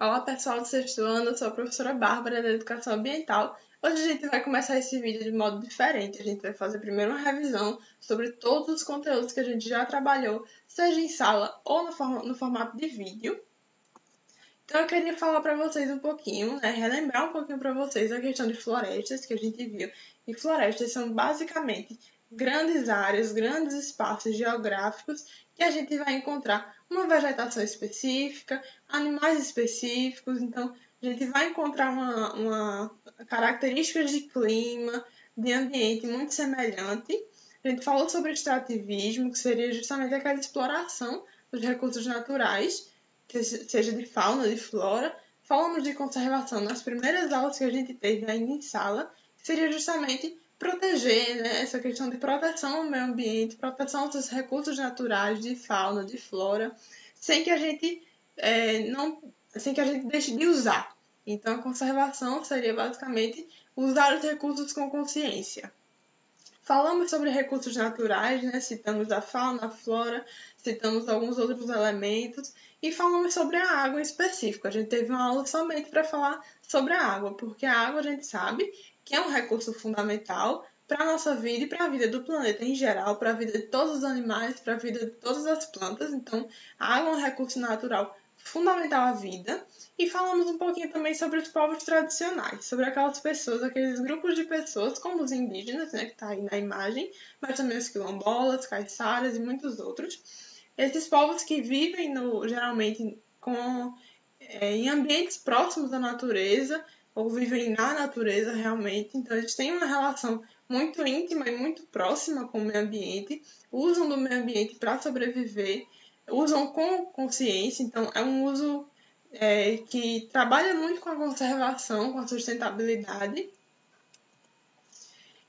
Olá pessoal do sexto ano, eu sou a professora Bárbara da Educação Ambiental. Hoje a gente vai começar esse vídeo de modo diferente. A gente vai fazer primeiro uma revisão sobre todos os conteúdos que a gente já trabalhou, seja em sala ou no formato de vídeo. Então eu queria falar para vocês um pouquinho, relembrar um pouquinho para vocês a questão de florestas que a gente viu. E florestas são basicamente grandes áreas, grandes espaços geográficos que a gente vai encontrar uma vegetação específica, animais específicos, então a gente vai encontrar uma características de clima, de ambiente muito semelhante. A gente falou sobre extrativismo, que seria justamente aquela exploração dos recursos naturais, seja de fauna, de flora. Falamos de conservação nas primeiras aulas que a gente teve ainda em sala, que seria justamente proteger, essa questão de proteção ao meio ambiente, proteção dos recursos naturais, de fauna, de flora, sem que a gente deixe de usar. Então, a conservação seria basicamente usar os recursos com consciência. Falamos sobre recursos naturais, citamos a fauna, a flora, citamos alguns outros elementos e falamos sobre a água em específico. A gente teve uma aula somente para falar sobre a água, porque a água a gente sabe que é um recurso fundamental para a nossa vida e para a vida do planeta em geral, para a vida de todos os animais, para a vida de todas as plantas. Então, a água é um recurso natural fundamental à vida. E falamos um pouquinho também sobre os povos tradicionais, sobre aquelas pessoas, aqueles grupos de pessoas, como os indígenas, que está aí na imagem, mas também os quilombolas, caiçaras e muitos outros. Esses povos que vivem geralmente em ambientes próximos da natureza, ou vivem na natureza realmente, então eles têm uma relação muito íntima e muito próxima com o meio ambiente, usam do meio ambiente para sobreviver, usam com consciência, então é um uso que trabalha muito com a conservação, com a sustentabilidade.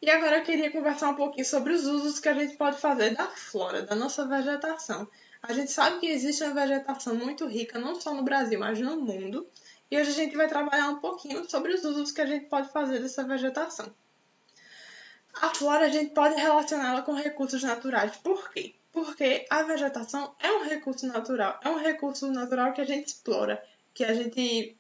E agora eu queria conversar um pouquinho sobre os usos que a gente pode fazer da flora, da nossa vegetação. A gente sabe que existe uma vegetação muito rica, não só no Brasil, mas no mundo. E hoje a gente vai trabalhar um pouquinho sobre os usos que a gente pode fazer dessa vegetação. A flora a gente pode relacioná-la com recursos naturais. Por quê? Porque a vegetação é um recurso natural que a gente explora, que a gente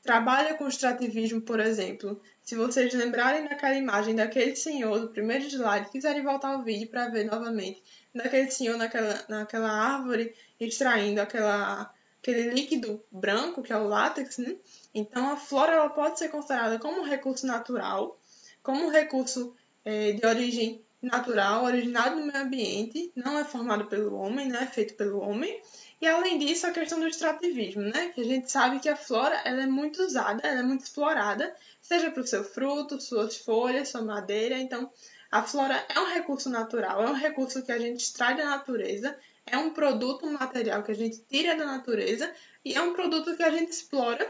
trabalha com extrativismo, por exemplo. Se vocês lembrarem daquela imagem daquele senhor do primeiro slide, quiserem voltar ao vídeo para ver novamente, daquele senhor naquela árvore extraindo aquele líquido branco, que é o látex, né? Então a flora ela pode ser considerada como um recurso natural, como um recurso de origem natural, originado no meio ambiente, não é formado pelo homem, não é feito pelo homem. E além disso, a questão do extrativismo, que a gente sabe que a flora ela é muito usada, ela é muito explorada, seja para o seu fruto, suas folhas, sua madeira. Então, a flora é um recurso natural, é um recurso que a gente extrai da natureza, é um produto, um material que a gente tira da natureza e é um produto que a gente explora,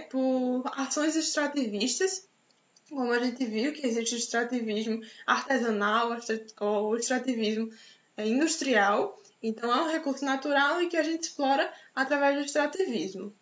por ações extrativistas, como a gente viu que existe o extrativismo artesanal, o extrativismo industrial. Então, é um recurso natural e que a gente explora através do extrativismo.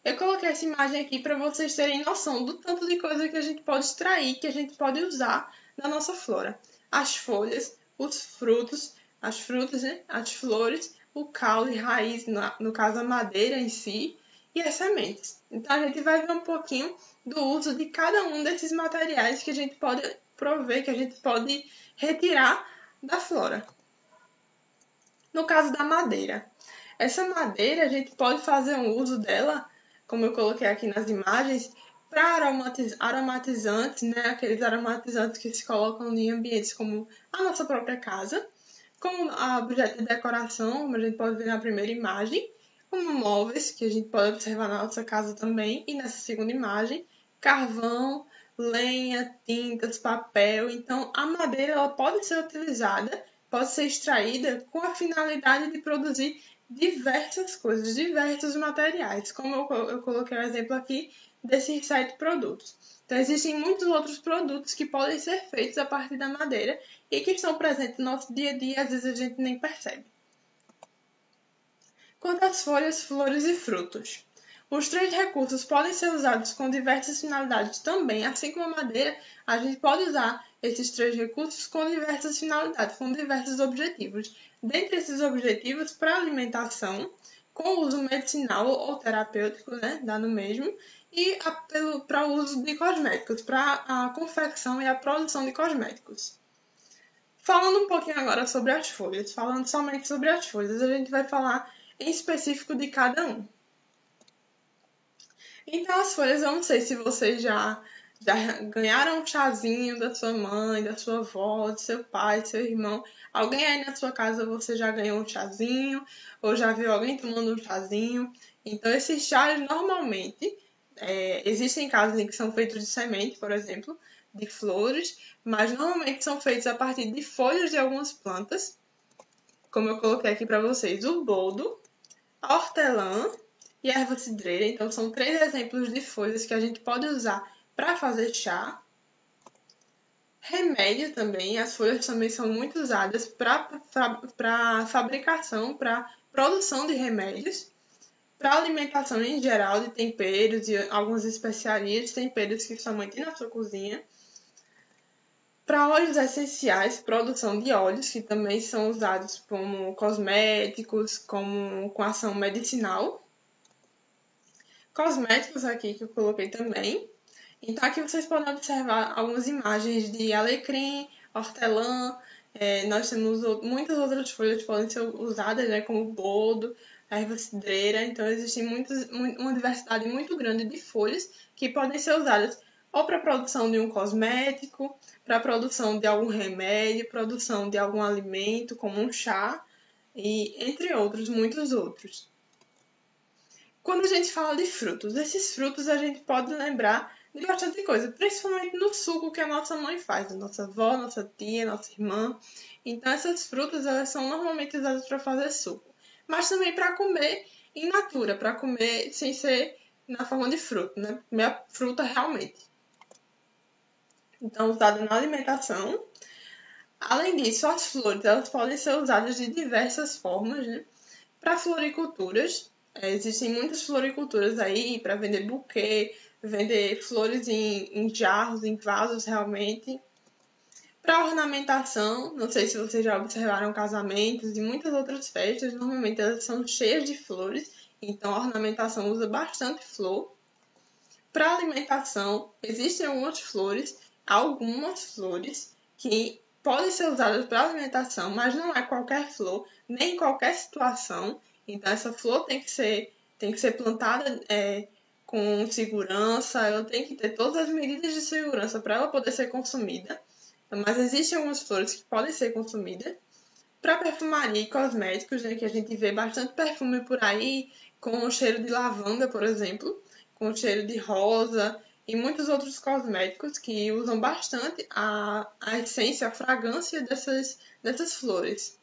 Eu coloquei essa imagem aqui para vocês terem noção do tanto de coisa que a gente pode extrair, que a gente pode usar na nossa flora. As folhas, os frutos, as frutas, as flores, o caule, raiz, no caso a madeira em si, e as sementes. Então, a gente vai ver um pouquinho do uso de cada um desses materiais que a gente pode prover, que a gente pode retirar da flora. No caso da madeira. Essa madeira, a gente pode fazer um uso dela, como eu coloquei aqui nas imagens, para aromatizantes, aqueles aromatizantes que se colocam em ambientes como a nossa própria casa, como objeto de decoração, como a gente pode ver na primeira imagem, como móveis, que a gente pode observar na nossa casa também, e nessa segunda imagem, carvão, lenha, tintas, papel. Então, a madeira ela pode ser utilizada, pode ser extraída com a finalidade de produzir diversas coisas, diversos materiais, como eu coloquei o exemplo aqui desses 7 produtos. Então, existem muitos outros produtos que podem ser feitos a partir da madeira e que estão presentes no nosso dia a dia, às vezes a gente nem percebe. Quanto às folhas, flores e frutos. Os 3 recursos podem ser usados com diversas finalidades também, assim como a madeira, a gente pode usar esses 3 recursos com diversas finalidades, com diversos objetivos. Dentre esses objetivos, para alimentação, com uso medicinal ou terapêutico, né? Dá no mesmo. E para o uso de cosméticos, para a confecção e a produção de cosméticos. Falando um pouquinho agora sobre as folhas, falando somente sobre as folhas, a gente vai falar em específico de cada um. Então, as folhas, eu não sei se vocês já ganharam um chazinho da sua mãe, da sua avó, do seu pai, do seu irmão. Alguém aí na sua casa você já ganhou um chazinho, ou já viu alguém tomando um chazinho. Então, esses chás normalmente existem casos em que são feitos de semente, por exemplo, de flores, mas normalmente são feitos a partir de folhas de algumas plantas, como eu coloquei aqui para vocês, o boldo, a hortelã e a erva cidreira. Então, são 3 exemplos de folhas que a gente pode usar para fazer chá. Remédio também, as folhas também são muito usadas para fabricação, para produção de remédios, para alimentação em geral, de temperos e algumas especiarias, temperos que somente tem na sua cozinha. Para óleos essenciais, produção de óleos, que também são usados como cosméticos, como com ação medicinal. Cosméticos aqui que eu coloquei também. Então aqui vocês podem observar algumas imagens de alecrim, hortelã. Nós temos muitas outras folhas que podem ser usadas, né, como boldo, erva cidreira. Então existe uma diversidade muito grande de folhas que podem ser usadas ou para a produção de um cosmético, para a produção de algum remédio, produção de algum alimento, como um chá, e entre outros, muitos outros. Quando a gente fala de frutos, esses frutos a gente pode lembrar de bastante coisa, principalmente no suco que a nossa mãe faz, a nossa avó, nossa tia, nossa irmã. Então essas frutas elas são normalmente usadas para fazer suco, mas também para comer in natura, para comer sem ser na forma de fruto, né? Comer a fruta realmente. Então usada na alimentação. Além disso, as flores elas podem ser usadas de diversas formas, né? Para floriculturas. Existem muitas floriculturas aí para vender buquê, vender flores em jarros, em vasos realmente. Para ornamentação, não sei se vocês já observaram casamentos e muitas outras festas, normalmente elas são cheias de flores, então a ornamentação usa bastante flor. Para alimentação, existem algumas flores que podem ser usadas para alimentação, mas não é qualquer flor, nem em qualquer situação. Então essa flor tem que ser plantada com segurança, ela tem que ter todas as medidas de segurança para ela poder ser consumida. Mas existem algumas flores que podem ser consumidas. Para perfumaria e cosméticos, né, que a gente vê bastante perfume por aí, com o cheiro de lavanda, por exemplo, com o cheiro de rosa e muitos outros cosméticos que usam bastante a essência, a fragrância dessas flores.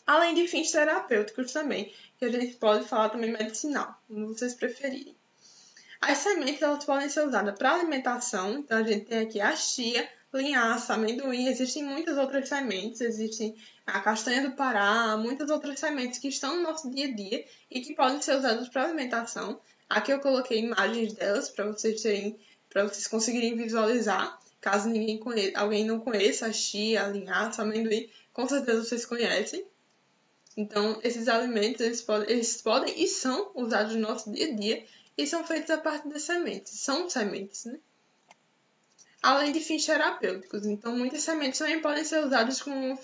Além de fins terapêuticos também, que a gente pode falar também medicinal, como vocês preferirem. As sementes elas podem ser usadas para alimentação, então a gente tem aqui a chia, linhaça, amendoim, existem muitas outras sementes, existem a castanha do Pará, muitas outras sementes que estão no nosso dia a dia e que podem ser usadas para alimentação. Aqui eu coloquei imagens delas para vocês conseguirem visualizar. Caso alguém não conheça a chia, a linhaça, amendoim, com certeza vocês conhecem. Então, esses alimentos eles podem e são usados no nosso dia a dia e são feitos a partir de sementes. São sementes, né? Além de fins terapêuticos. Então, muitas sementes também podem ser usadas com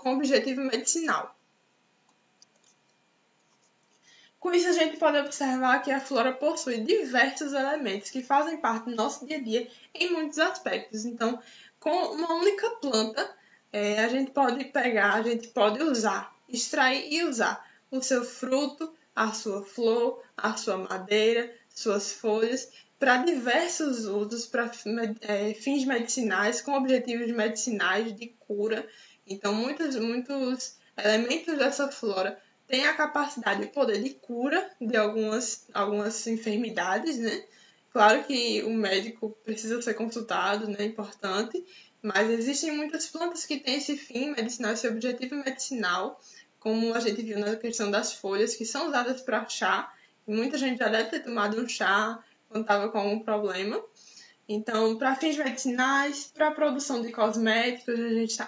objetivo medicinal. Com isso, a gente pode observar que a flora possui diversos elementos que fazem parte do nosso dia a dia em muitos aspectos. Então, com uma única planta, a gente pode usar, extrair e usar o seu fruto, a sua flor, a sua madeira, suas folhas, para diversos usos, para fins medicinais, com objetivos medicinais de cura. Então, muitos elementos dessa flora têm a capacidade de poder de cura de algumas enfermidades, né? Claro que o médico precisa ser consultado, né? É importante, mas existem muitas plantas que têm esse fim medicinal, esse objetivo medicinal, como a gente viu na questão das folhas, que são usadas para chá. Muita gente já deve ter tomado um chá quando estava com algum problema. Então, para fins medicinais, para a produção de cosméticos,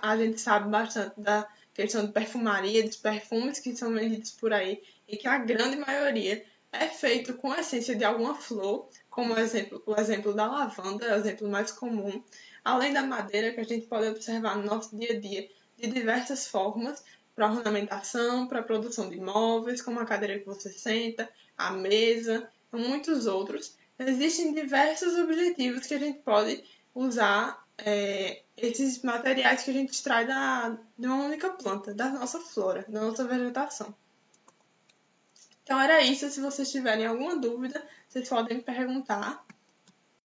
a gente sabe bastante da questão de perfumaria, dos perfumes que são vendidos por aí, e que a grande maioria é feito com a essência de alguma flor, como o exemplo da lavanda, é o exemplo mais comum, além da madeira, que a gente pode observar no nosso dia a dia de diversas formas, para ornamentação, para a produção de móveis, como a cadeira que você senta, a mesa, e muitos outros. Existem diversos objetivos que a gente pode usar esses materiais que a gente extrai de uma única planta, da nossa flora, da nossa vegetação. Então era isso. Se vocês tiverem alguma dúvida, vocês podem me perguntar.